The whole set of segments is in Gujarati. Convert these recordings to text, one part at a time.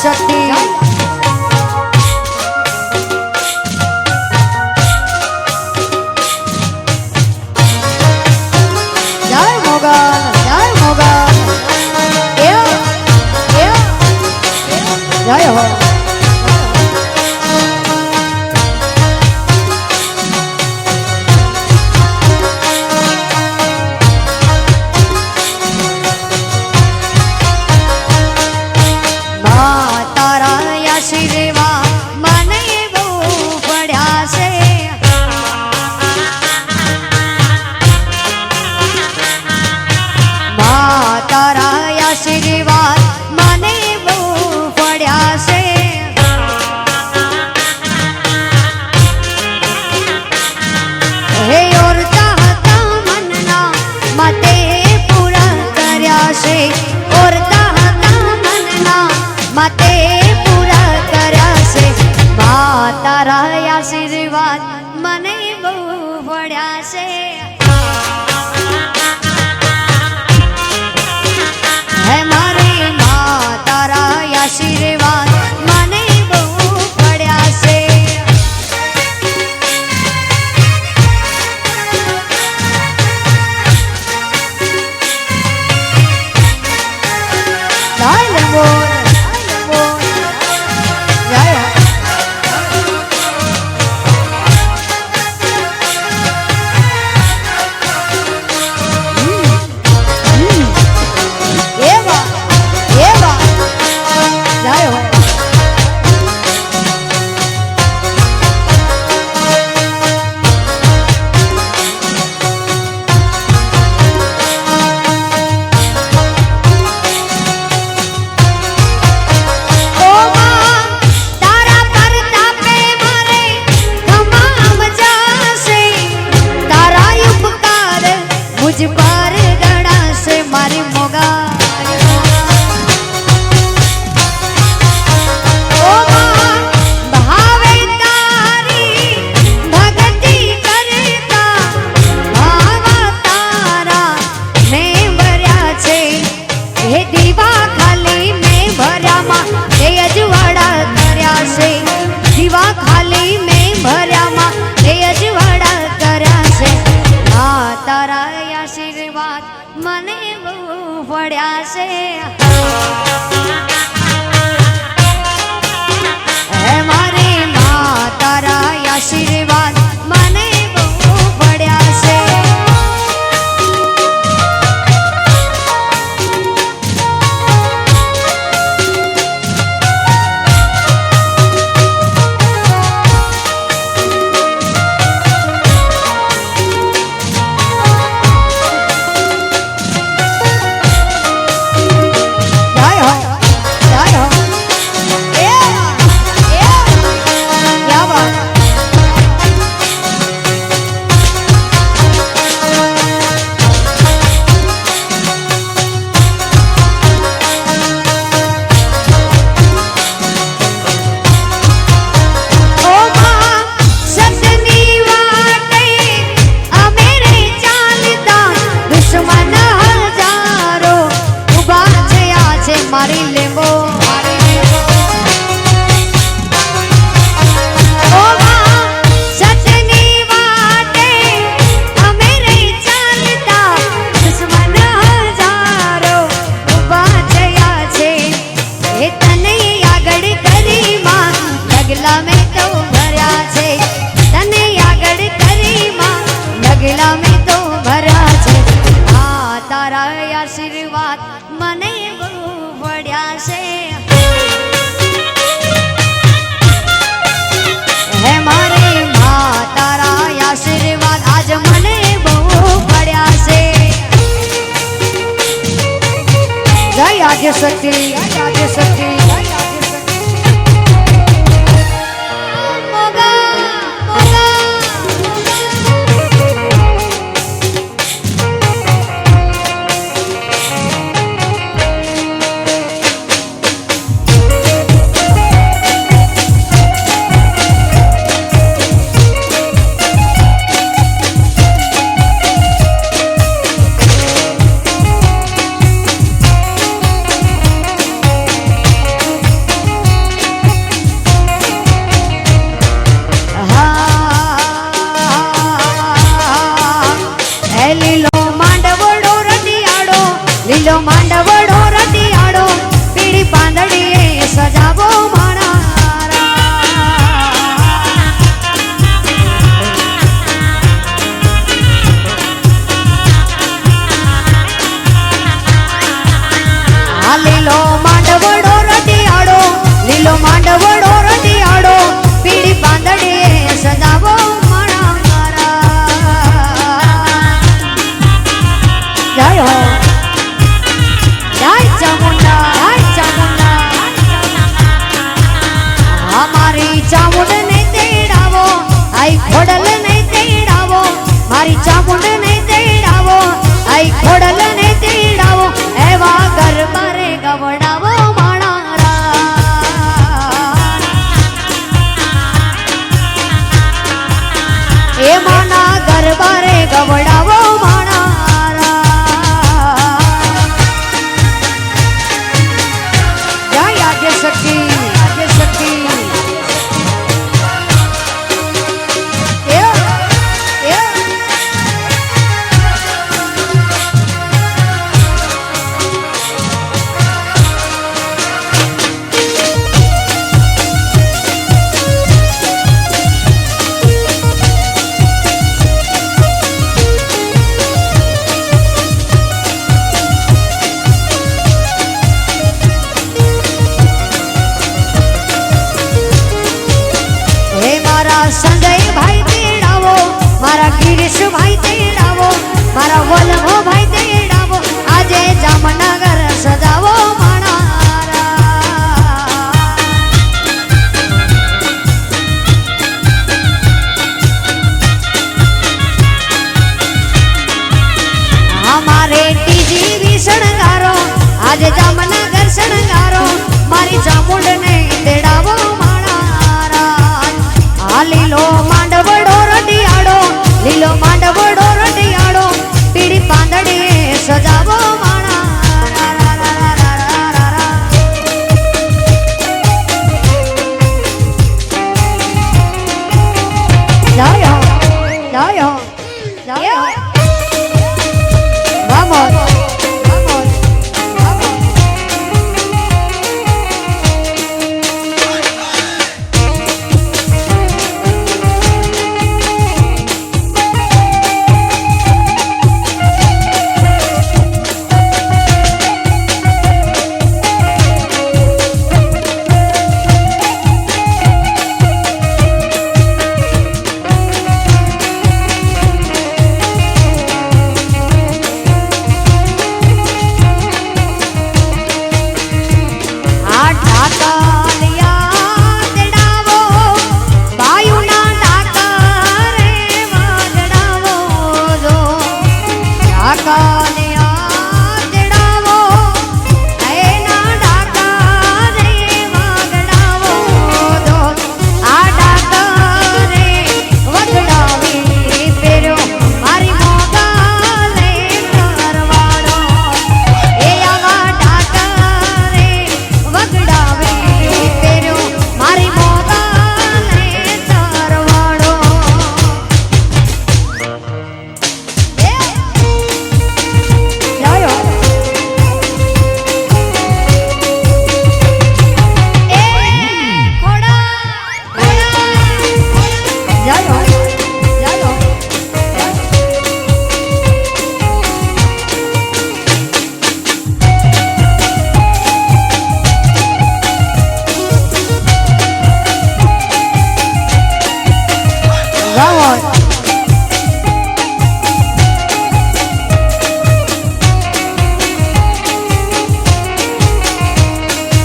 आदिशक्ति जय मोगल जय हो माते पूरा कर्या से तारा आशीर्वाद मने बहु पड्या से है मारे मां तारा आशीर्वाद मने बहु पड्या से पर गड़ा से मारी मोगा ओ भावे तारी भक्ति करता भावा तारा में भर्या छे हे दीवा खाली में भर्या मां हे अजवाड़ा कर्या से दीवा खाली में भर्या मां हे अजवाड़ा कर्या से तारा आशीर्वाद मने बहु पड्या से है मारे मां तारा आशीर्वाद मने बहु पड्या से मारी लेंबो ओ सचनी वाटे अमेरे चालता दुश्मन हजारो उभा थया छे ए तने आगळ करी मां लगला में तो भर्या छे तने आगळ करी मां लगला में तो भर्या छे आ तारा आशीर्वाद मने पड्या से है मारे मां तारा आशीर्वाद आज मने बहु पड्या से जय आदिशक्ति जय आदिशक्ति આઈ ખોડલ નહીં તેડાવો મારી ચામુંડ નહીં તેડાવો આઈ ખોડલ નહીં તેડાવો એવા ગરબા રે ગવડાવો એ માના ગરબા રે ગવડાવો માણા જય આદ્યશક્તિ આદ્યશક્તિ સંજય ભાઈ તેડાવો મારા ગિરીશ ભાઈ તેડાવો મારા વલ્લભ ભાઈ તેડાવો આજે જામનગર સજાવો અમારે ટીજી શણગારો આજે જામનગર શણગારો મારી ચામુંડ ને તેડાવો લીલો માંડવડો રડિયાળો લીલો માંડવડો રડિયાળો પીળી પાંદડી સજાવો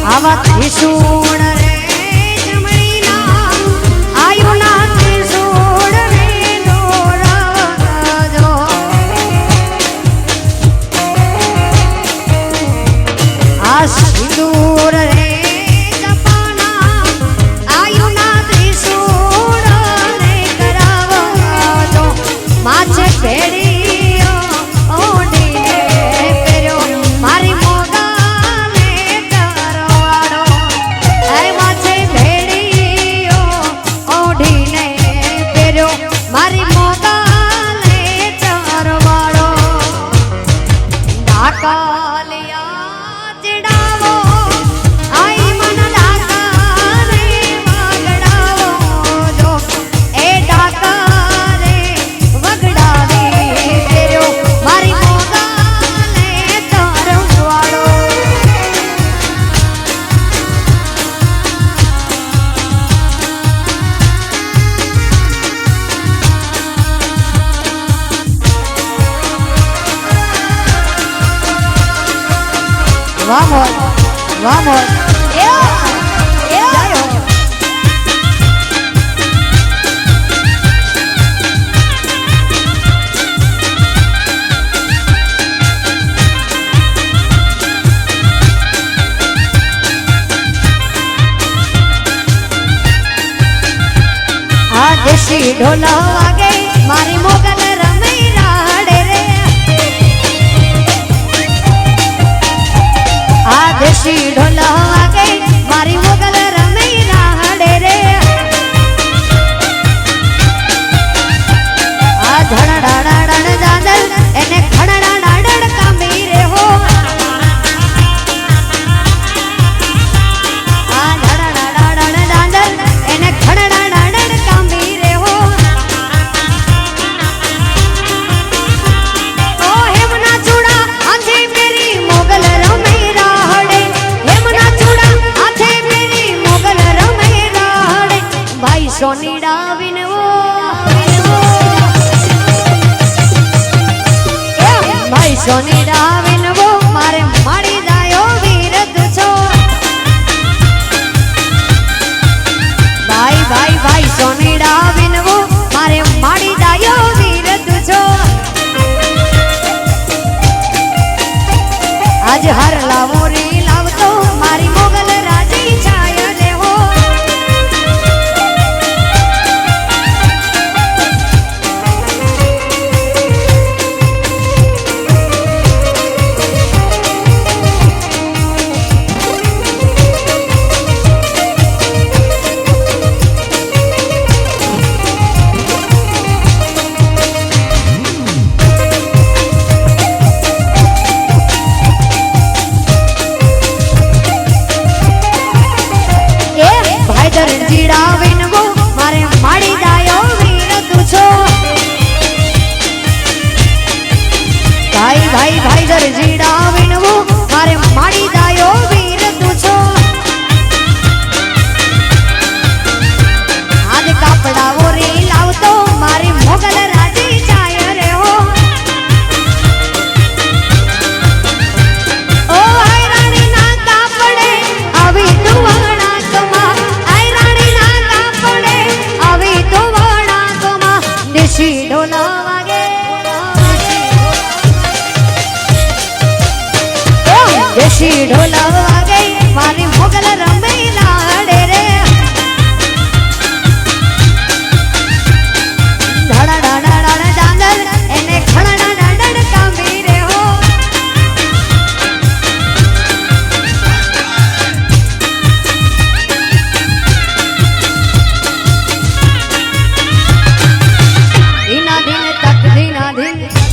આવા ત્રિશૂળ રે જમણીના આયુના ત્રિશૂળ રે દોરાવજો આ સિંદૂર રે જપાના આયુના ત્રિશૂળ રે કરાવજો માછે ભેડીઓ ઓઢીને પહેર્યો મારી Vamos, vamos. દેશી ઢોલ વાગે મારી મોગલ રમે રાડે રે આ દેશી ઢોલ વાગે મારી મોગલ રમે રાડે રે આ ધડડાડાડણ દાદલ એને ખડડાડાડણ કામી રે હો આ ધડડાડાડણ દાદલ એને ખડડાડાડણ કામી રે હો ઓ હેમના ચૂડા હાથે મેરી મોગલ રમે રાડે હેમના ચૂડા હાથે મેરી મોગલ રમે રાડે ભાઈ સોનીડા વિનવો ભાઈ સોનીડા વિનવો મારે મારી દાયો વીરત છો ભાઈ ભાઈ ભાઈ સોનીડા વિનવો મારે મારી દાયો વીરત છો આજ હર લાવો રે લાવતો મારી મોગલ રાજી છાય લે હો જીડા વિનવો મારે માડી દાયો વીર તું છો ભાઈ ભાઈ ભાઈ દર જીડા વિનવો મારે માડી દાયો વીર તું છો આજ કાપડાઓ રે લાવતો મારી મોગલ રાજી જાય રે હો ઓ હાય રાણી ના કાપડે આવી તું દેશી ઢોલ વાગે દેશી ઢોલ વાગે મારી મોગલ રમે લાડે રે ધડાડાડાડા ડાંગર એને ખડાડાડા કામી રે હો ધીના ધીને તક ધીના ધીન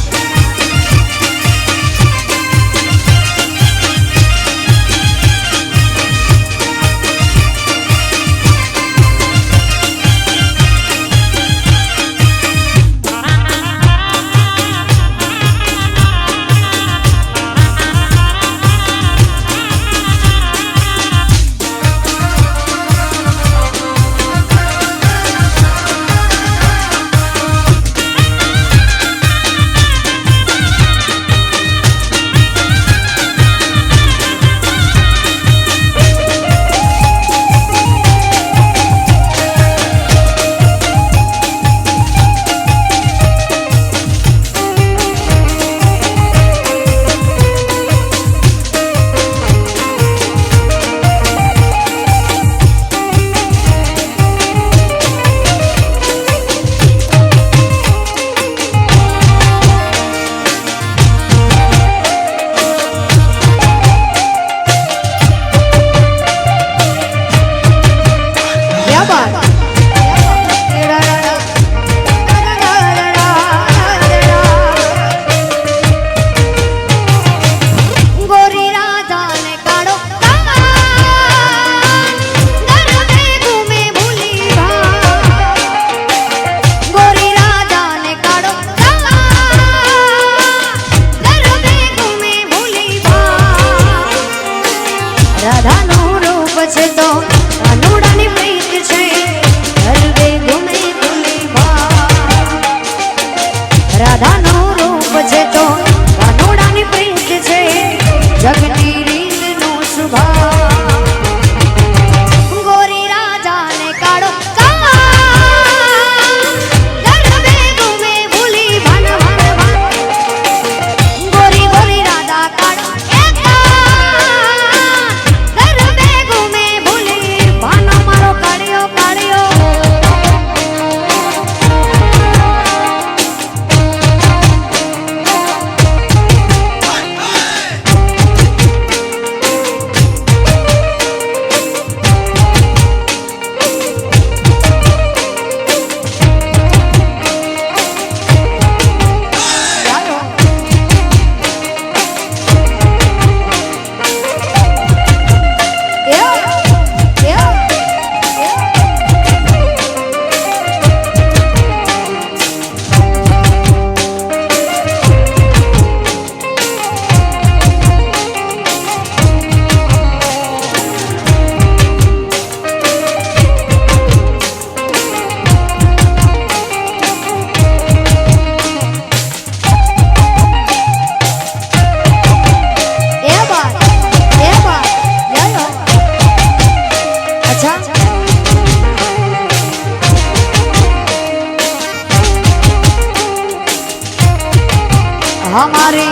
हमारी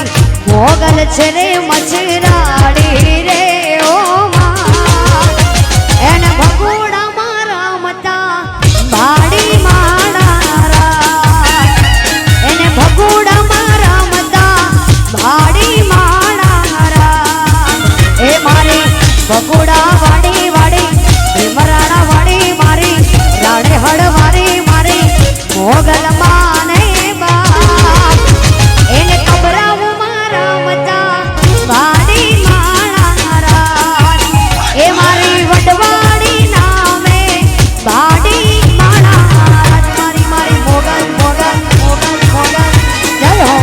मोगल छे रे मछराड़ी रे ओ मां एने भगोड़ा मारा मता भाड़ी माड़ा एने भगोड़ा मारा मता भाड़ी माड़ा ए मारे भगोड़ा वाड़ी वाड़ी मराड़ा वाड़ी मारी राड़े हड़ वारी मारी मोगल माने बाप एने कबराव मारा मता भाड़ी माड़ा ए मारी वडवाड़ी नामे भाड़ी माड़ा मारी मारी मोगल मोगल मोगल मोगल जय हो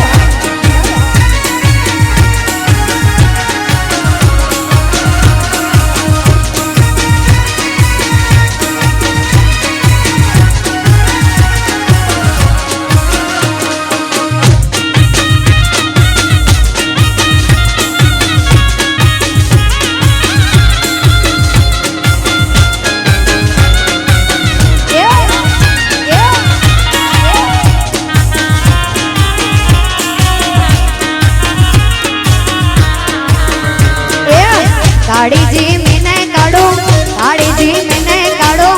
काड़ी जी मिने काड़ो काड़ी जी मिने काड़ो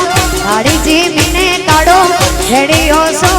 काड़ी जी मिने काड़ो रेडियो सो